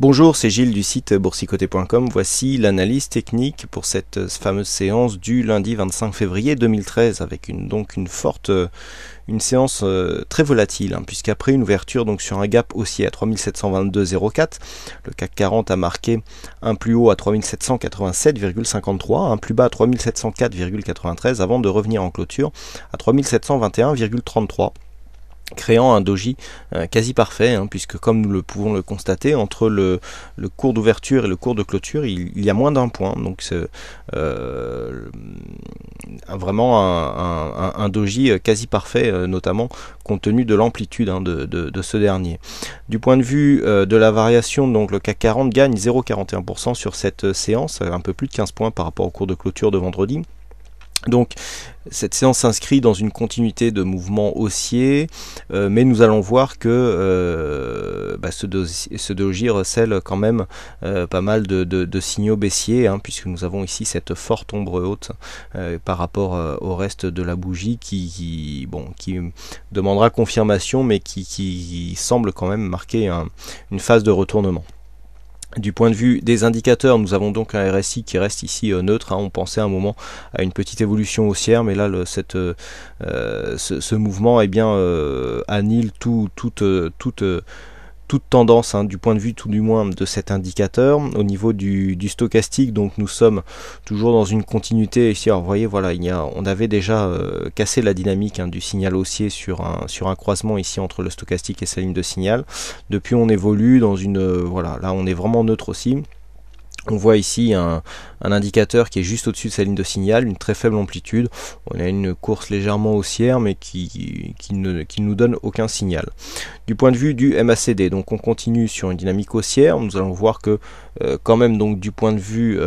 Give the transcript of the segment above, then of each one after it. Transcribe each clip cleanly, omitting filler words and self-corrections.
Bonjour, c'est Gilles du site boursicoté.com. Voici l'analyse technique pour cette fameuse séance du lundi 25 février 2013 avec une séance très volatile, puisqu'après une ouverture donc sur un gap haussier à 3722,04, le CAC 40 a marqué un plus haut à 3787,53, un plus bas à 3704,93 avant de revenir en clôture à 3721,33. Créant un doji quasi parfait, puisque comme nous le pouvons le constater, entre le cours d'ouverture et le cours de clôture, il y a moins d'un point, donc c'est vraiment un doji quasi parfait, notamment compte tenu de l'amplitude de ce dernier. Du point de vue de la variation, donc le CAC 40 gagne 0,41% sur cette séance, un peu plus de 15 points par rapport au cours de clôture de vendredi. Donc cette séance s'inscrit dans une continuité de mouvements haussiers, mais nous allons voir que ce doji recèle quand même pas mal de signaux baissiers, puisque nous avons ici cette forte ombre haute par rapport au reste de la bougie qui demandera confirmation, mais qui semble quand même marquer une phase de retournement. Du point de vue des indicateurs, nous avons donc un RSI qui reste ici neutre. On pensait à un moment à une petite évolution haussière, mais là ce mouvement annule toute tendance, du point de vue tout du moins de cet indicateur. Au niveau du stochastique, donc nous sommes toujours dans une continuité ici. Alors vous voyez, voilà, on avait déjà cassé la dynamique du signal haussier sur un croisement ici entre le stochastique et sa ligne de signal. Depuis, on évolue dans là on est vraiment neutre aussi. On voit ici un indicateur qui est juste au-dessus de sa ligne de signal, une très faible amplitude. On a une course légèrement haussière, mais qui nous donne aucun signal. Du point de vue du MACD, donc on continue sur une dynamique haussière. Nous allons voir que quand même, donc du point de vue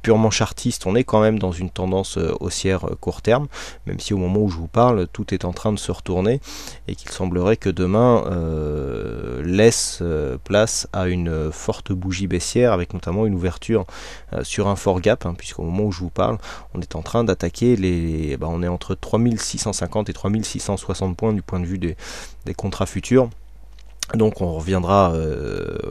purement chartiste, on est quand même dans une tendance haussière court terme, même si au moment où je vous parle, tout est en train de se retourner et qu'il semblerait que demain laisse place à une forte bougie baissière, avec notamment une ouverture sur un fort gap, puisqu'au moment où je vous parle, on est en train d'attaquer on est entre 3650 et 3660 points du point de vue des contrats futurs. Donc on reviendra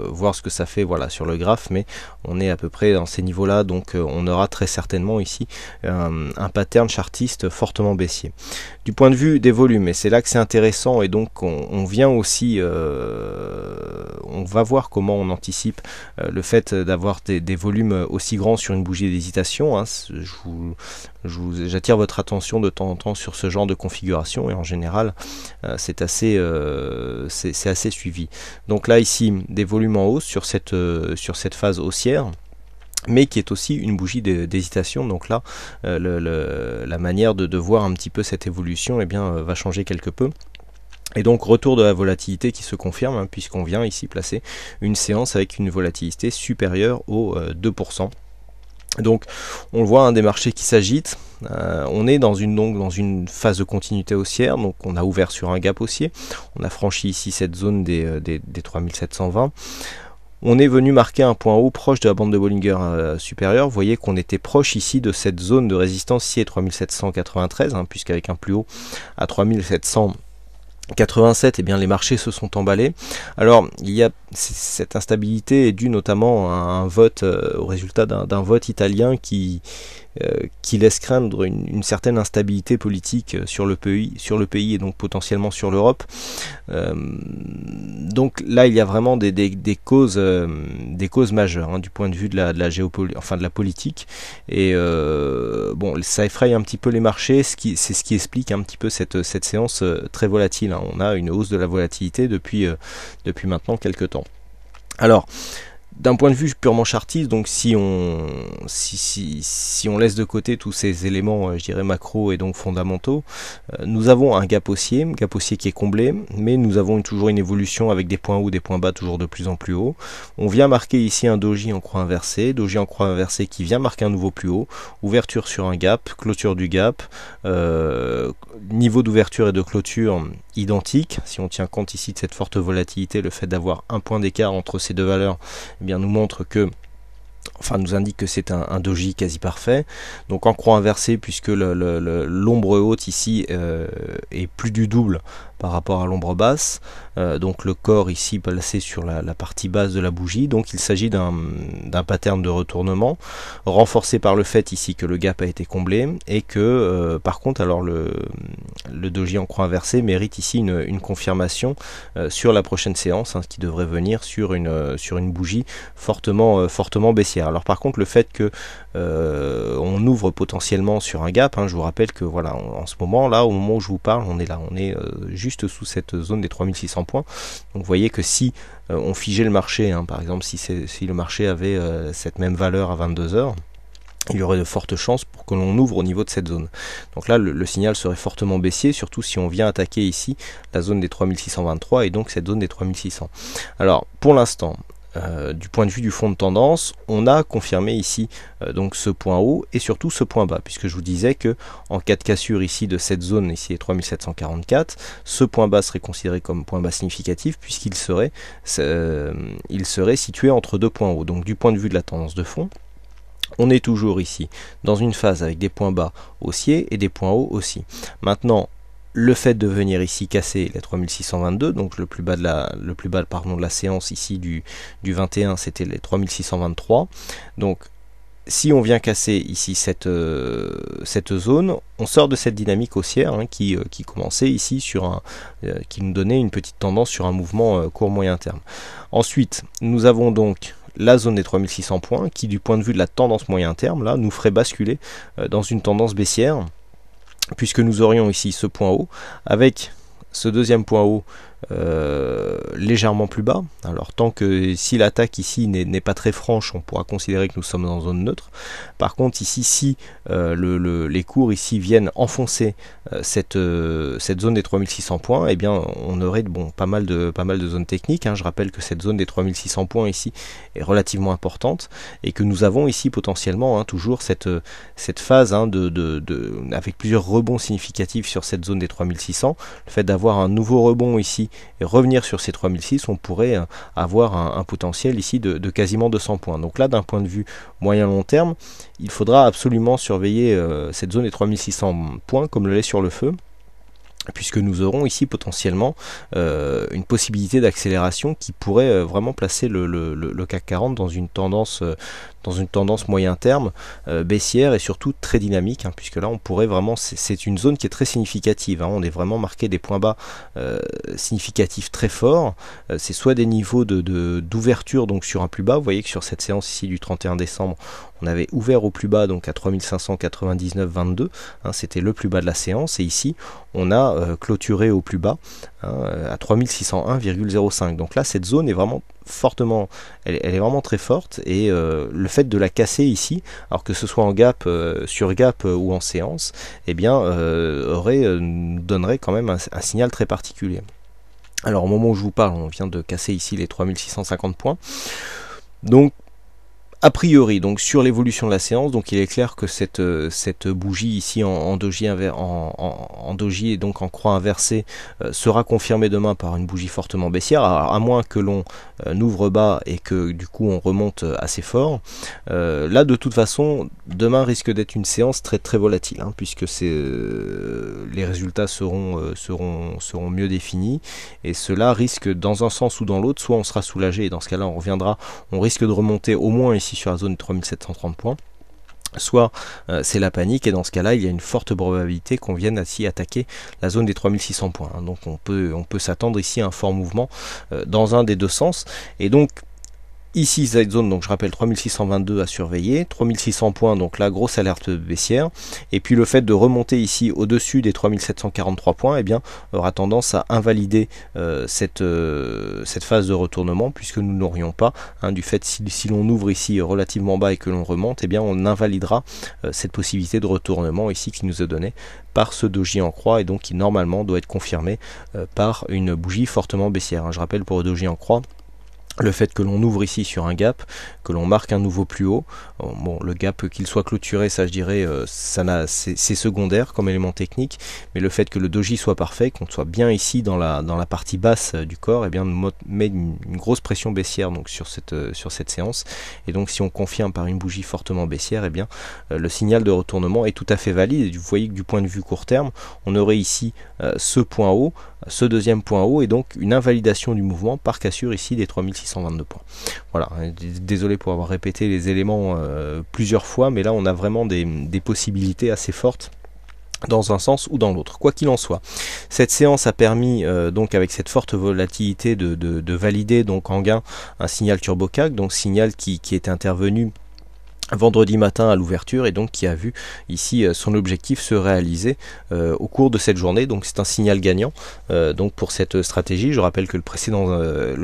voir ce que ça fait sur le graphe, mais on est à peu près dans ces niveaux là, donc on aura très certainement ici un pattern chartiste fortement baissier. Du point de vue des volumes, et c'est là que c'est intéressant, et donc on vient aussi, on va voir comment on anticipe le fait d'avoir des volumes aussi grands sur une bougie d'hésitation. J'attire votre attention de temps en temps sur ce genre de configuration, et en général c'est assez suivi. Donc là ici des volumes en hausse sur cette phase haussière, mais qui est aussi une bougie d'hésitation. Donc là la manière de voir un petit peu cette évolution va changer quelque peu. Et donc retour de la volatilité qui se confirme, puisqu'on vient ici placer une séance avec une volatilité supérieure aux 2%. Donc on le voit, des marchés qui s'agitent. On est dans une phase de continuité haussière, donc on a ouvert sur un gap haussier, on a franchi ici cette zone des 3720. On est venu marquer un point haut proche de la bande de Bollinger supérieure. Vous voyez qu'on était proche ici de cette zone de résistance ici à 3793, puisqu'avec un plus haut à 3787, les marchés se sont emballés. Alors cette instabilité est due notamment à un vote, au résultat d'un vote italien qui laisse craindre une certaine instabilité politique sur le pays et donc potentiellement sur l'Europe. Donc là il y a vraiment des causes majeures du point de vue de la politique, et ça effraie un petit peu les marchés, c'est ce qui explique un petit peu cette séance très volatile. On a une hausse de la volatilité depuis maintenant quelques temps. Alors d'un point de vue purement chartiste, donc si on laisse de côté tous ces éléments, je dirais macro et donc fondamentaux, nous avons un gap haussier qui est comblé, mais nous avons toujours une évolution avec des points hauts, des points bas toujours de plus en plus haut. On vient marquer ici un doji en croix inversée, qui vient marquer un nouveau plus haut, ouverture sur un gap, clôture du gap, niveau d'ouverture et de clôture identique. Si on tient compte ici de cette forte volatilité, le fait d'avoir un point d'écart entre ces deux valeurs nous montre que enfin nous indique que c'est un doji quasi parfait. Donc en croix inversée, puisque l'ombre haute ici est plus du double par rapport à l'ombre basse, donc le corps ici placé sur la partie basse de la bougie, donc il s'agit d'un pattern de retournement, renforcé par le fait ici que le gap a été comblé, et que par contre alors le doji en croix inversée mérite ici une confirmation sur la prochaine séance, hein, qui devrait venir sur une bougie fortement baissière. Alors par contre le fait que on ouvre potentiellement sur un gap, hein, je vous rappelle que voilà, en ce moment là, au moment où je vous parle, on est juste sous cette zone des 3600 points. Donc vous voyez que si on figeait le marché, hein, par exemple si le marché avait cette même valeur à 22 heures, il y aurait de fortes chances pour que l'on ouvre au niveau de cette zone. Donc là le signal serait fortement baissier, surtout si on vient attaquer ici la zone des 3623 et donc cette zone des 3600. Alors pour l'instant, du point de vue du fond de tendance, on a confirmé ici donc ce point haut et surtout ce point bas, puisque je vous disais que en cas de cassure ici de cette zone ici, 3744, ce point bas serait considéré comme point bas significatif, puisqu'il serait situé entre deux points hauts. Donc du point de vue de la tendance de fond, on est toujours ici dans une phase avec des points bas haussiers et des points hauts aussi. Maintenant, le fait de venir ici casser les 3622, donc le plus bas de la séance ici du 21, c'était les 3623. Donc si on vient casser ici cette zone, on sort de cette dynamique haussière, hein, qui commençait ici qui nous donnait une petite tendance sur un mouvement court moyen terme. Ensuite, nous avons donc la zone des 3600 points qui, du point de vue de la tendance moyen terme, là, nous ferait basculer dans une tendance baissière, puisque nous aurions ici ce point haut avec ce deuxième point haut légèrement plus bas. Alors tant que si l'attaque ici n'est pas très franche, on pourra considérer que nous sommes en zone neutre. Par contre ici, si les cours ici viennent enfoncer cette zone des 3600 points, eh bien on aurait pas mal de zones techniques, hein. Je rappelle que cette zone des 3600 points ici est relativement importante et que nous avons ici potentiellement, hein, toujours cette phase, hein, avec plusieurs rebonds significatifs sur cette zone des 3600. Le fait d'avoir un nouveau rebond ici et revenir sur ces 3006, on pourrait avoir un potentiel ici de quasiment 200 points. Donc là, d'un point de vue moyen-long terme, il faudra absolument surveiller cette zone des 3600 points comme le lait sur le feu, puisque nous aurons ici potentiellement une possibilité d'accélération qui pourrait vraiment placer le CAC 40 dans une tendance moyen terme baissière et surtout très dynamique, hein, puisque là on pourrait vraiment, c'est une zone qui est très significative, hein. On est vraiment marqué des points bas significatifs très forts. C'est soit des niveaux d'ouverture donc sur un plus bas. Vous voyez que sur cette séance ici du 31 décembre, on avait ouvert au plus bas, donc à 3599,22, hein, c'était le plus bas de la séance, et ici on a clôturé au plus bas, hein, à 3601,05. Donc là cette zone est vraiment fortement, elle est vraiment très forte, et le fait de la casser ici, alors que ce soit en gap, sur gap ou en séance, eh bien donnerait quand même un signal très particulier. Alors au moment où je vous parle, on vient de casser ici les 3650 points. Donc a priori, donc sur l'évolution de la séance, donc il est clair que cette bougie ici en doji et donc en croix inversée sera confirmée demain par une bougie fortement baissière, à moins que l'on ouvre bas et que du coup on remonte assez fort. Là de toute façon, demain risque d'être une séance très très volatile, hein, puisque les résultats seront mieux définis, et cela risque dans un sens ou dans l'autre, soit on sera soulagé et dans ce cas-là on risque de remonter au moins ici sur la zone de 3730 points, soit c'est la panique, et dans ce cas-là il y a une forte probabilité qu'on vienne ainsi attaquer la zone des 3600 points, hein. Donc on peut s'attendre ici à un fort mouvement dans un des deux sens, et donc ici cette zone, donc je rappelle 3622 à surveiller, 3600 points, donc la grosse alerte baissière, et puis le fait de remonter ici au-dessus des 3743 points, eh bien aura tendance à invalider cette phase de retournement, puisque nous n'aurions pas, hein, du fait si l'on ouvre ici relativement bas et que l'on remonte, eh bien on invalidera cette possibilité de retournement ici qui nous est donnée par ce doji en croix, et donc qui normalement doit être confirmé par une bougie fortement baissière, hein. Je rappelle pour le doji en croix, Le fait que l'on ouvre ici sur un gap, que l'on marque un nouveau plus haut, bon, le gap qu'il soit clôturé, ça je dirais, c'est secondaire comme élément technique, mais le fait que le doji soit parfait, qu'on soit bien ici dans la partie basse du corps, eh bien, met une grosse pression baissière donc, sur cette séance, et donc si on confirme par une bougie fortement baissière, eh bien, le signal de retournement est tout à fait valide, et vous voyez que du point de vue court terme, on aurait ici ce point haut, ce deuxième point haut, et donc une invalidation du mouvement par cassure ici des 3622 points. Voilà, désolé pour avoir répété les éléments plusieurs fois, mais là on a vraiment des possibilités assez fortes dans un sens ou dans l'autre. Quoi qu'il en soit, cette séance a permis donc avec cette forte volatilité de valider donc en gain un signal turbo-CAC, donc signal qui était intervenu vendredi matin à l'ouverture et donc qui a vu ici son objectif se réaliser au cours de cette journée. Donc c'est un signal gagnant donc pour cette stratégie. Je rappelle que le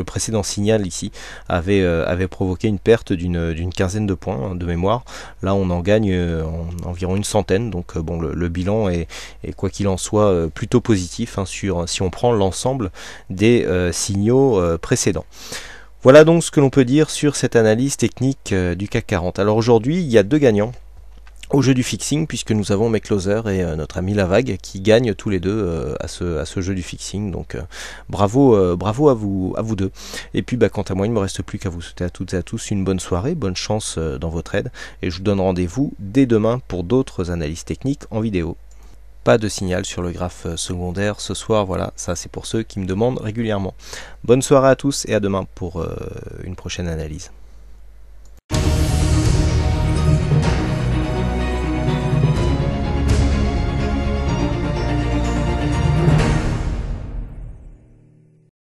précédent signal ici avait provoqué une perte d'une quinzaine de points de mémoire. Là on en gagne environ une centaine, donc bon, le bilan est quoi qu'il en soit plutôt positif si on prend l'ensemble des signaux précédents. Voilà donc ce que l'on peut dire sur cette analyse technique du CAC 40. Alors aujourd'hui, il y a deux gagnants au jeu du fixing, puisque nous avons McCloser et notre ami Lavag qui gagnent tous les deux à ce jeu du fixing. Donc bravo à vous deux. Et puis quant à moi, il ne me reste plus qu'à vous souhaiter à toutes et à tous une bonne soirée, bonne chance dans votre aide, et je vous donne rendez-vous dès demain pour d'autres analyses techniques en vidéo. Pas de signal sur le graphe secondaire ce soir, voilà, ça c'est pour ceux qui me demandent régulièrement. Bonne soirée à tous et à demain pour une prochaine analyse.